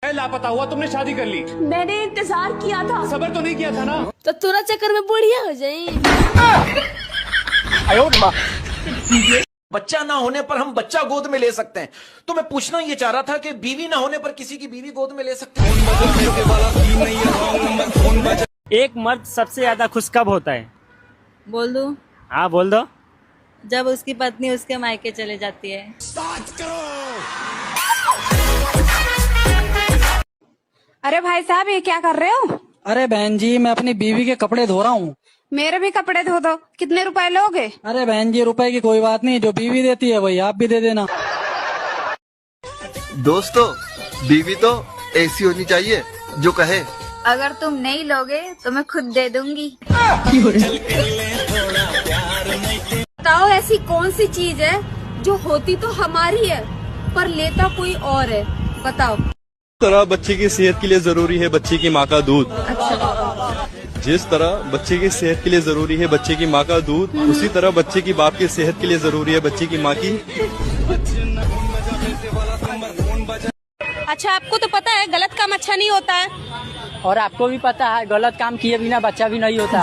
लापता हुआ, तुमने शादी कर ली। मैंने इंतजार किया था। सबर तो नहीं किया था ना। तो तुरंत चक्कर में बुढ़िया हो जाए। बच्चा ना होने पर हम बच्चा गोद में ले सकते हैं, तो मैं पूछना ये चाह रहा था कि बीवी ना होने पर किसी की बीवी गोद में ले सकते हैं? एक मर्द सबसे ज्यादा खुश कब होता है? बोल दूं? हाँ बोल दो। जब उसकी पत्नी उसके मायके चले जाती है। अरे भाई साहब, ये क्या कर रहे हो? अरे बहन जी, मैं अपनी बीवी के कपड़े धो रहा हूँ। मेरे भी कपड़े धो दो। कितने रुपए लोगे? अरे बहन जी, रुपए की कोई बात नहीं, जो बीवी देती है वही आप भी दे देना। दोस्तों, बीवी तो ऐसी होनी चाहिए जो कहे अगर तुम नहीं लोगे तो मैं खुद दे दूंगी। बताओ, ऐसी कौन सी चीज है जो होती तो हमारी है पर लेता कोई और है? बताओ। तरह बच्चे की सेहत के लिए जरूरी है बच्चे की माँ का दूध। जिस तरह बच्चे की सेहत के लिए जरूरी है बच्चे की माँ का दूध, उसी तरह बच्चे की बाप की सेहत के लिए जरूरी है बच्चे की माँ की। अच्छा, आपको तो पता है गलत काम अच्छा नहीं होता है। और आपको भी पता है गलत काम किए बिना बच्चा भी नहीं होता।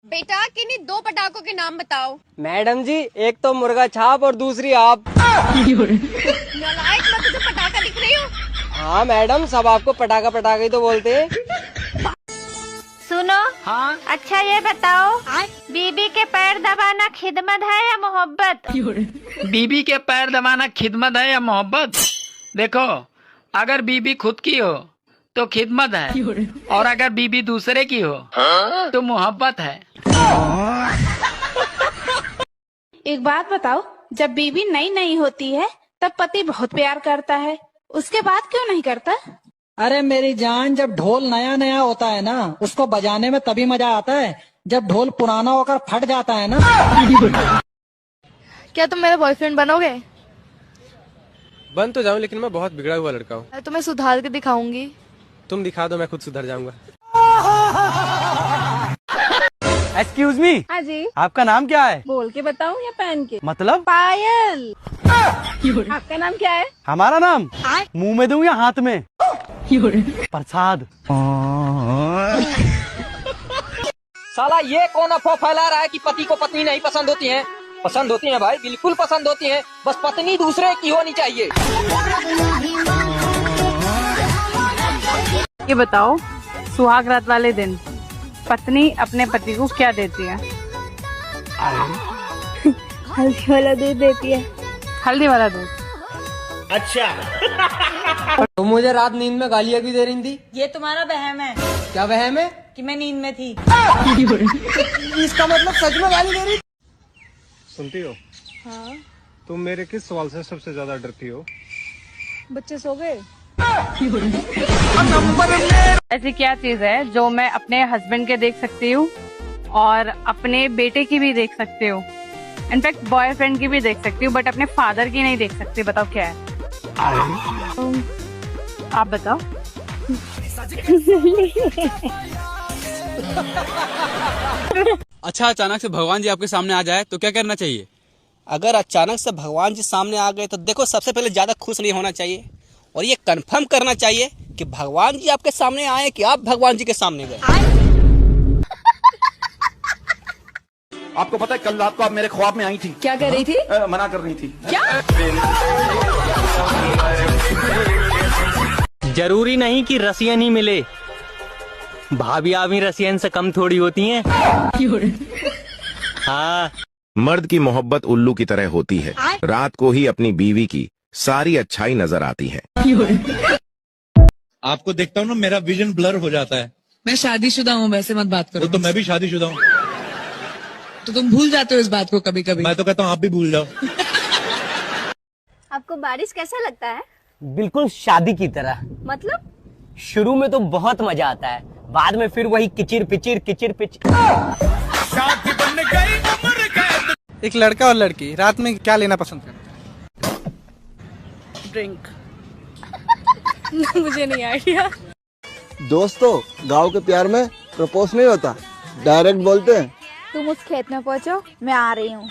बेटा, किन्हीं दो पटाखों के नाम बताओ। मैडम जी, एक तो मुर्गा छाप और दूसरी आप। नालायक, मैं तुझे पटाखा दिख रही हूँ? हाँ मैडम, सब आपको पटाखा पटाखा ही तो बोलते हैं। सुनो। हाँ। अच्छा ये बताओ, बीबी के पैर दबाना खिदमत है या मोहब्बत? बीबी के पैर दबाना खिदमत है या मोहब्बत? देखो, अगर बीबी खुद की हो तो खिदमत है, और अगर बीबी दूसरे की हो तो मोहब्बत है। एक बात बताओ, जब बीवी नई नई होती है तब पति बहुत प्यार करता है, उसके बाद क्यों नहीं करता? अरे मेरी जान, जब ढोल नया नया होता है ना, उसको बजाने में तभी मजा आता है जब ढोल पुराना होकर फट जाता है ना। क्या तुम मेरा बॉयफ्रेंड बनोगे? बन तो जाऊं, लेकिन मैं बहुत बिगड़ा हुआ लड़का हूँ। मैं तुम्हें सुधार के दिखाऊंगी। तुम दिखा दो, मैं खुद सुधर जाऊंगा। Excuse me. हाँ जी। आपका नाम क्या है? बोल के बताऊं या पहन के? मतलब? पायल। आपका नाम क्या है? हमारा नाम मुंह में दूं या हाथ में? प्रसाद। साला ये कौन अफवाह फैला रहा है कि पति को पत्नी नहीं पसंद होती है? पसंद होती है भाई, बिल्कुल पसंद होती है, बस पत्नी दूसरे की होनी चाहिए। ये बताओ, सुहाग रात वाले दिन पत्नी अपने पति को क्या देती है? हल्दी वाला दूध देती है। हल्दी वाला दूध। तो मुझे रात नींद में गालियाँ भी दे रही थी। ये तुम्हारा वहम है। क्या वहम है? कि मैं नींद में थी। इसका मतलब सच में गाली दे रही? सुनती हो? हाँ। तुम मेरे किस सवाल से सबसे ज्यादा डरती हो? बच्चे सो गए? ऐसी क्या चीज है जो मैं अपने हस्बैंड के देख सकती हूँ और अपने बेटे की भी देख सकती हूँ, इनफैक्ट बॉयफ्रेंड की भी देख सकती हूँ, बट अपने फादर की नहीं देख सकती? बताओ क्या है? आप बताओ। अच्छा, अचानक से भगवान जी आपके सामने आ जाए तो क्या करना चाहिए? अगर अचानक से भगवान जी सामने आ गए तो देखो, सबसे पहले ज्यादा खुश नहीं होना चाहिए और ये कंफर्म करना चाहिए कि भगवान जी आपके सामने आए कि आप भगवान जी के सामने गए। आपको पता है, कल रात को आप मेरे ख्वाब में आई थी। क्या कर रही थी? मना कर रही थी। क्या? जरूरी नहीं कि रसियन ही मिले, भाभी भी रसियन से कम थोड़ी होती हैं। हाँ। मर्द की मोहब्बत उल्लू की तरह होती है, रात को ही अपनी बीवी की सारी अच्छाई नजर आती है। आपको देखता हूँ ना, मेरा विजन ब्लर हो जाता है। मैं शादीशुदा हूँ, वैसे मत बात करो। तो मैं भी शादीशुदा हूँ। तो तुम भूल जाते हो इस बात को कभी कभी। मैं तो कहता हूँ आप भी भूल जाओ। आपको बारिश कैसा लगता है? बिल्कुल शादी की तरह। मतलब? शुरू में तो बहुत मजा आता है, बाद में फिर वही किचिर पिचिर किचिर पिचिर। एक लड़का और लड़की रात में क्या लेना पसंद करते? ड्रिंक। मुझे नहीं आइडिया। दोस्तों, गांव के प्यार में प्रपोज नहीं होता, डायरेक्ट बोलते हैं। तुम उस खेत में पहुँचो, मैं आ रही हूँ।